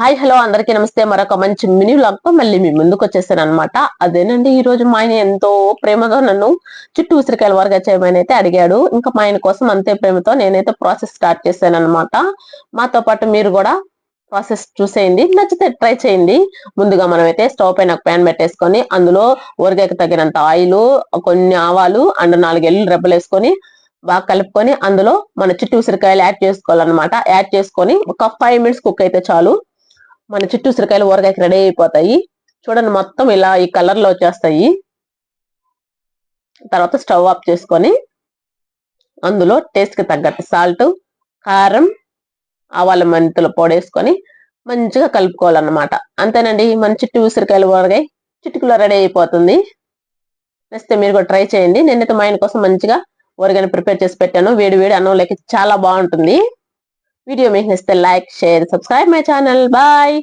Hi hello అందరికీ నమస్తే. మరొక మంచి మినీ వ్లాగ్ తో మళ్ళీ మీ ముందుకు వచ్చేసాను అనమాట. అదేనండి, ఈ రోజు మా ఆయన ఎంతో ప్రేమగా నన్ను చుట్టూ ఉసిరికాయల వరగా చేయమని అయితే అడిగాడు. ఇంకా మా ఆయన కోసం అంతే ప్రేమతో నేనైతే ప్రాసెస్ స్టార్ట్ చేశాను అనమాట. మాతో పాటు మీరు కూడా ప్రాసెస్ చూసేయండి, నచ్చితే ట్రై చేయండి. ముందుగా మనమైతే స్టవ్ పైన ఒక ప్యాన్ పెట్టేసుకొని అందులో ఊరగాయకు తగినంత ఆయిల్, కొన్ని ఆవాలు అండ్ 4 ఎల్లుల్లి రెబ్బలు వేసుకొని బాగా కలుపుకొని అందులో మన చుట్టూ ఉసిరికాయలు యాడ్ చేసుకోవాలన్నమాట. యాడ్ చేసుకొని ఒక 5 మినిట్స్ కుక్ అయితే చాలు. మన చుట్టూ ఉసిరికాయలు ఊరగాయకి రెడీ అయిపోతాయి. చూడండి, మొత్తం ఇలా ఈ కలర్ లో వచ్చేస్తాయి. తర్వాత స్టవ్ ఆఫ్ చేసుకొని అందులో టేస్ట్ కి తగ్గట్టు సాల్ట్, కారం, ఆవాల మెంతుల పొడి వేసుకొని మంచిగా కలుపుకోవాలన్నమాట. అంతేనండి, మన చుట్టూ ఉసిరికాయలు ఊరగాయ చిటికలో రెడీ అయిపోతుంది. నెక్స్ట్ మీరు కూడా ట్రై చేయండి. నేనైతే మా ఆయన కోసం మంచిగా ఊరగాయని ప్రిపేర్ చేసి పెట్టాను. వేడి వేడి అన్నంలోకి చాలా బాగుంటుంది. వీడియో మీకు నచ్చితే like, share, subscribe my channel. Bye.